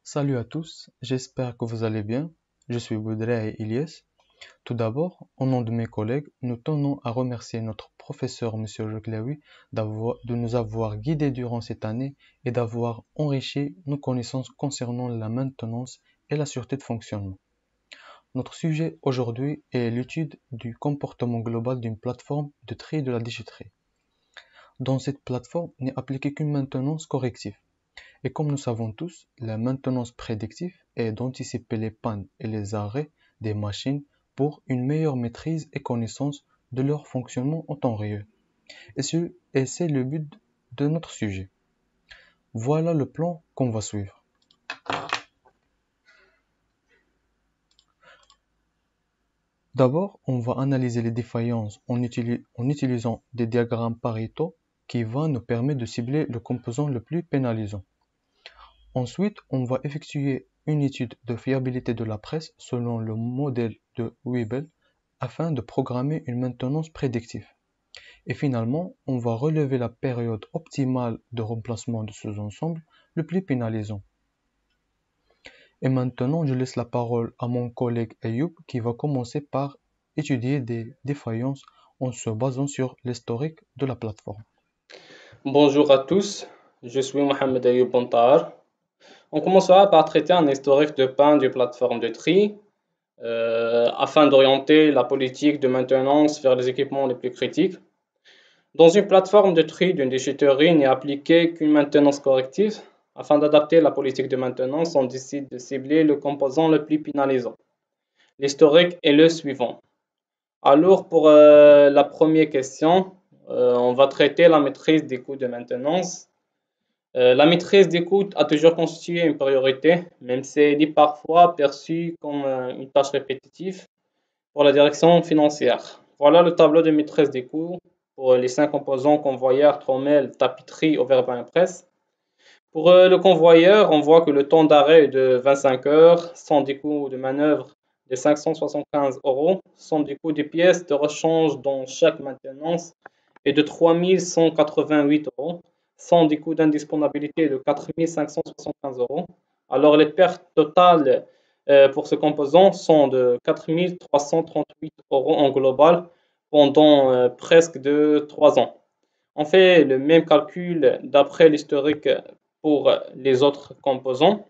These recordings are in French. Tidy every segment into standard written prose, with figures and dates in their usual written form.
Salut à tous, j'espère que vous allez bien. Je suis Boudrea et Ilyes. Tout d'abord, au nom de mes collègues, nous tenons à remercier notre professeur Monsieur Joglaoui de nous avoir guidés durant cette année et d'avoir enrichi nos connaissances concernant la maintenance et la sûreté de fonctionnement. Notre sujet aujourd'hui est l'étude du comportement global d'une plateforme de tri de la déchetterie. Dans cette plateforme n'est appliquée qu'une maintenance corrective. Et comme nous savons tous, la maintenance prédictive est d'anticiper les pannes et les arrêts des machines pour une meilleure maîtrise et connaissance de leur fonctionnement en temps réel. Et c'est le but de notre sujet. Voilà le plan qu'on va suivre. D'abord, on va analyser les défaillances en utilisant des diagrammes Pareto qui vont nous permettre de cibler le composant le plus pénalisant. Ensuite, on va effectuer une étude de fiabilité de la presse selon le modèle de Weibull afin de programmer une maintenance prédictive. Et finalement, on va relever la période optimale de remplacement de ce ensemble le plus pénalisant. Et maintenant, je laisse la parole à mon collègue Ayoub qui va commencer par étudier des défaillances en se basant sur l'historique de la plateforme. Bonjour à tous, je suis Mohamed Ayoub Bontar. On commencera par traiter un historique de panne du plateforme de tri afin d'orienter la politique de maintenance vers les équipements les plus critiques. Dans une plateforme de tri d'une déchetterie n'est appliquée qu'une maintenance corrective. Afin d'adapter la politique de maintenance, on décide de cibler le composant le plus pénalisant. L'historique est le suivant. Alors pour la première question, on va traiter la maîtrise des coûts de maintenance. La maîtrise des coûts a toujours constitué une priorité, même si elle est parfois perçue comme une tâche répétitive pour la direction financière. Voilà le tableau de maîtrise des coûts pour les 5 composants convoyeur, trommelle, tapisserie, overband et presse. Pour le convoyeur, on voit que le temps d'arrêt est de 25 heures, sans des coûts de manœuvre de 575 euros, sans des coûts des pièces de rechange dans chaque maintenance est de 3188 euros, sans des coûts d'indisponibilité de 4575 euros. Alors les pertes totales pour ce composant sont de 4338 euros en global pendant presque de 3 ans. On fait le même calcul d'après l'historique pour les autres composants.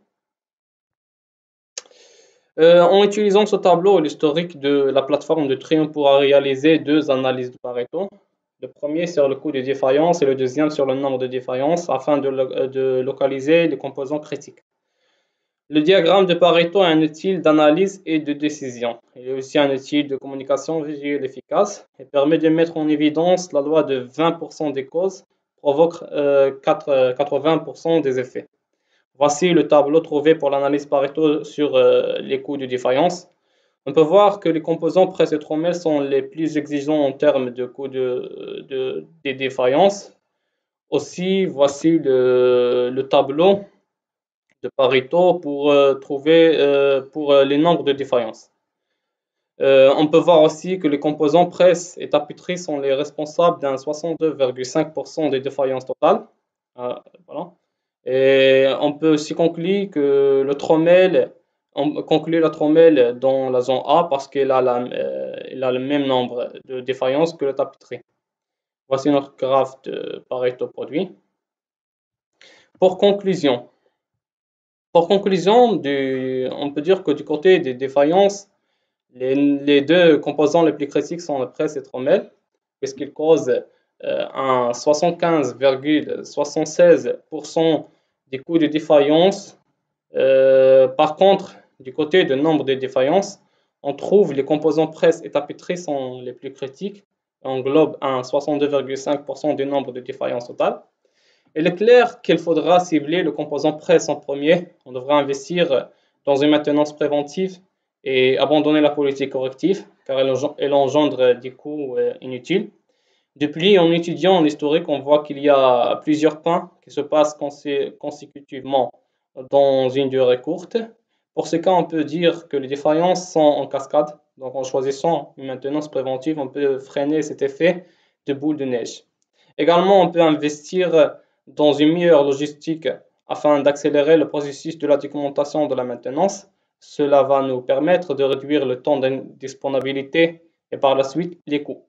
En utilisant ce tableau, l'historique de la plateforme de tri, on pourra réaliser deux analyses de Pareto. Le premier sur le coût de défaillance et le deuxième sur le nombre de défaillances afin de localiser les composants critiques. Le diagramme de Pareto est un outil d'analyse et de décision. Il est aussi un outil de communication visuelle efficace et permet de mettre en évidence la loi de 20% des causes provoque 80% des effets. Voici le tableau trouvé pour l'analyse Pareto sur les coûts de défaillance. On peut voir que les composants presse et trommelle sont les plus exigeants en termes de coûts des défaillances. Aussi, voici le tableau de Pareto pour trouver les nombres de défaillances. On peut voir aussi que les composants presse et tapisserie sont les responsables d'un 62,5% des défaillances totales. Voilà. Et on peut aussi conclure que on conclut la trommelle dans la zone A parce qu'elle a, elle a le même nombre de défaillances que la tapisserie. Voici notre graphe de Pareto produit. Pour conclusion, on peut dire que du côté des défaillances, les deux composants les plus critiques sont la presse et trommelle, puisqu'ils causent un 75,76% des coûts de défaillance. Par contre, du côté du nombre de défaillances, on trouve les composants presse et tapisserie sont les plus critiques, englobent un 62,5% du nombre de défaillances totales. Il est clair qu'il faudra cibler le composant presse en premier. On devra investir dans une maintenance préventive et abandonner la politique corrective car elle engendre des coûts inutiles. Depuis, en étudiant l'historique, on voit qu'il y a plusieurs points qui se passent consécutivement dans une durée courte. Pour ce cas, on peut dire que les défaillances sont en cascade. Donc, en choisissant une maintenance préventive, on peut freiner cet effet de boule de neige. Également, on peut investir dans une meilleure logistique afin d'accélérer le processus de la documentation de la maintenance. Cela va nous permettre de réduire le temps de disponibilité et par la suite les coûts.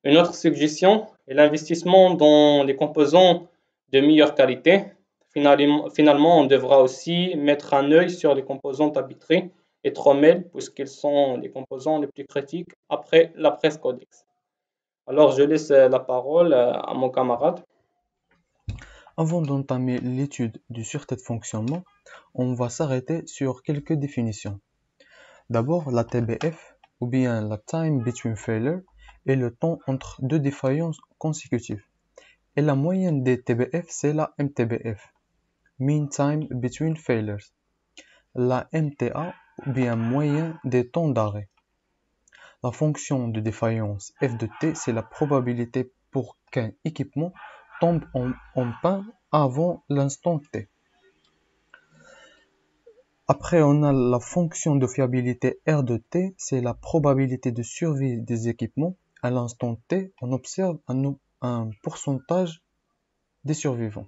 Une autre suggestion est l'investissement dans les composants de meilleure qualité. Finalement, on devra aussi mettre un œil sur les composants à batterie et trommelles, puisqu'ils sont les composants les plus critiques après la presse codex. Alors, je laisse la parole à mon camarade. Avant d'entamer l'étude du sûreté de fonctionnement, on va s'arrêter sur quelques définitions. D'abord, la TBF, ou bien la Time Between Failure, est le temps entre deux défaillances consécutives. Et la moyenne des TBF, c'est la MTBF, Mean Time Between Failures. La MTA, ou bien moyenne des temps d'arrêt. La fonction de défaillance f de t, c'est la probabilité pour qu'un équipement tombe en panne avant l'instant t. Après, on a la fonction de fiabilité r de t, c'est la probabilité de survie des équipements. À l'instant t, on observe un pourcentage des survivants.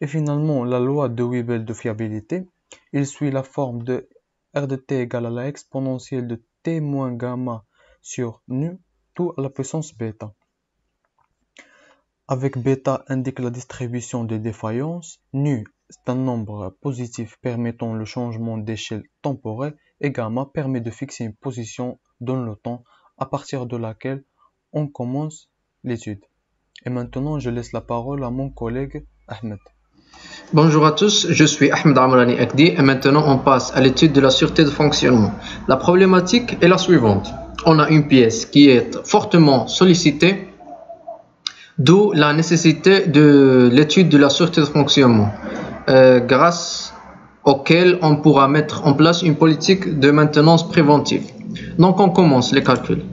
Et finalement, la loi de Weibull de fiabilité, il suit la forme de r de t égale à la exponentielle de t moins gamma sur nu, tout à la puissance bêta. Avec bêta indique la distribution des défaillances, nu c'est un nombre positif permettant le changement d'échelle temporelle et gamma permet de fixer une position dans le temps à partir de laquelle on commence l'étude. Et maintenant, je laisse la parole à mon collègue Ahmed. Bonjour à tous, je suis Ahmed Amrani Akdi et maintenant on passe à l'étude de la sûreté de fonctionnement. La problématique est la suivante. On a une pièce qui est fortement sollicitée, d'où la nécessité de l'étude de la sûreté de fonctionnement, grâce auquel on pourra mettre en place une politique de maintenance préventive. Donc on commence les calculs.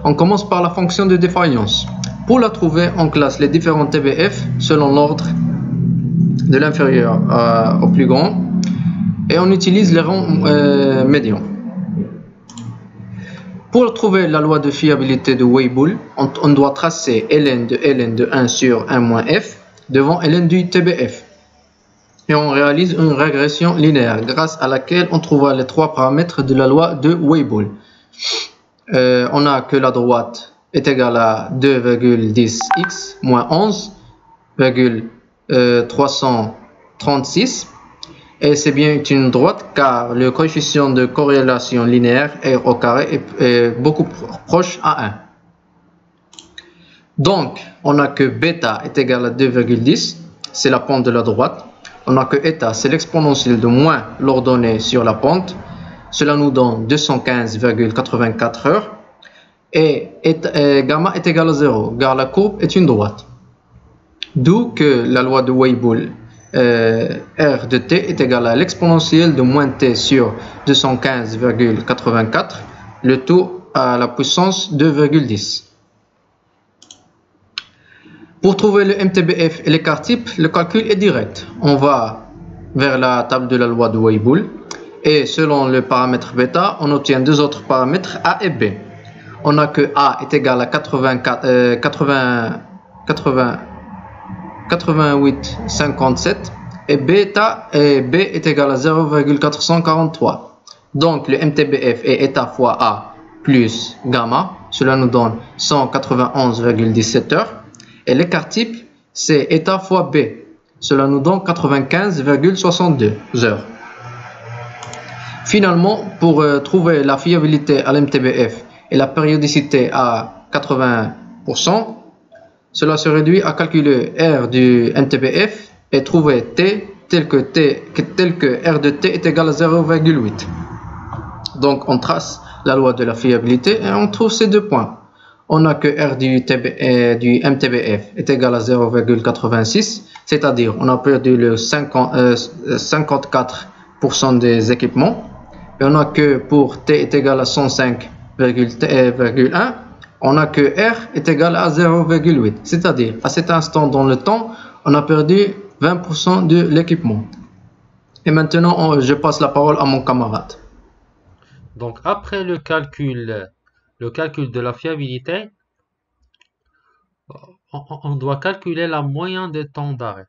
On commence par la fonction de défaillance. Pour la trouver, on classe les différents TBF selon l'ordre de l'inférieur au plus grand et on utilise les rangs médians. Pour trouver la loi de fiabilité de Weibull, on doit tracer ln de 1 sur 1 moins f devant ln du TBF et on réalise une régression linéaire grâce à laquelle on trouvera les trois paramètres de la loi de Weibull. On a que la droite est égale à 2,10x moins 11,336 et c'est bien une droite car le coefficient de corrélation linéaire r au carré est beaucoup proche à 1. Donc on a que bêta est égal à 2,10, c'est la pente de la droite. On a que eta, c'est l'exponentielle de moins l'ordonnée sur la pente. Cela nous donne 215,84 heures. Et gamma est égal à 0, car la courbe est une droite. D'où que la loi de Weibull, r de t est égal à l'exponentielle de moins t sur 215,84, le tout à la puissance 2,10. Pour trouver le MTBF et l'écart type, le calcul est direct. On va vers la table de la loi de Weibull et selon le paramètre bêta, on obtient deux autres paramètres A et B. On a que A est égal à 88,57 et B est égal à 0,443. Donc le MTBF est eta fois A plus gamma, cela nous donne 191,17 heures. Et l'écart type, c'est eta fois B. Cela nous donne 95,62 heures. Finalement, pour trouver la fiabilité à l'MTBF et la périodicité à 80%, cela se réduit à calculer R du MTBF et trouver T tel que R de T est égal à 0,8. Donc on trace la loi de la fiabilité et on trouve ces deux points. On a que R du MTBF est égal à 0,86, c'est-à-dire on a perdu le 54% des équipements. Et on a que pour T est égal à 105,1, on a que R est égal à 0,8, c'est-à-dire à cet instant dans le temps, on a perdu 20% de l'équipement. Et maintenant, je passe la parole à mon camarade. Donc après le calcul de la fiabilité, on doit calculer la moyenne des temps d'arrêt.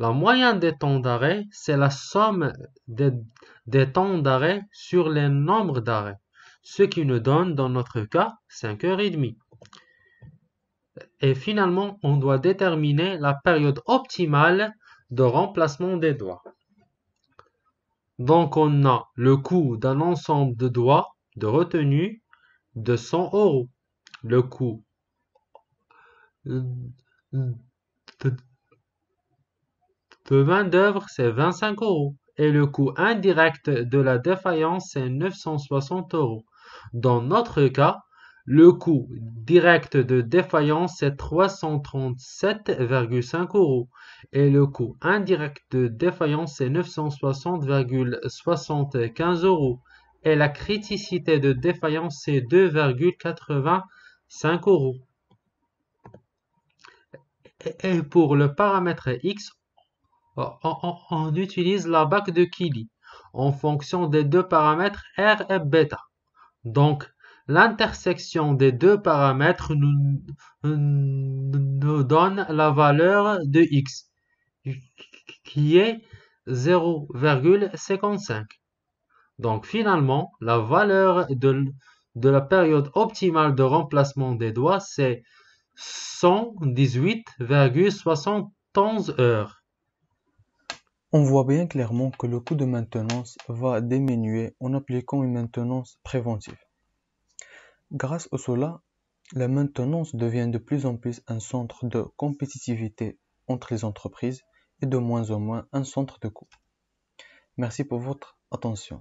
La moyenne des temps d'arrêt, c'est la somme des temps d'arrêt sur les nombres d'arrêts, ce qui nous donne, dans notre cas, 5h30. Et finalement, on doit déterminer la période optimale de remplacement des doigts. Donc, on a le coût d'un ensemble de doigts de retenue de 100 €. Le coût de main-d'œuvre, c'est 25 €. Et le coût indirect de la défaillance, c'est 960 €. Dans notre cas, le coût direct de défaillance, c'est 337,5 €. Et le coût indirect de défaillance, c'est 960,75 €. Et la criticité de défaillance, c'est 2,85 €. Et pour le paramètre X, on utilise la bague de Killy en fonction des deux paramètres R et bêta. Donc, l'intersection des deux paramètres nous donne la valeur de X, qui est 0,55. Donc, finalement, la valeur de la période optimale de remplacement des doigts, c'est 118,71 heures. On voit bien clairement que le coût de maintenance va diminuer en appliquant une maintenance préventive. Grâce à cela, la maintenance devient de plus en plus un centre de compétitivité entre les entreprises et de moins en moins un centre de coût. Merci pour votre attention.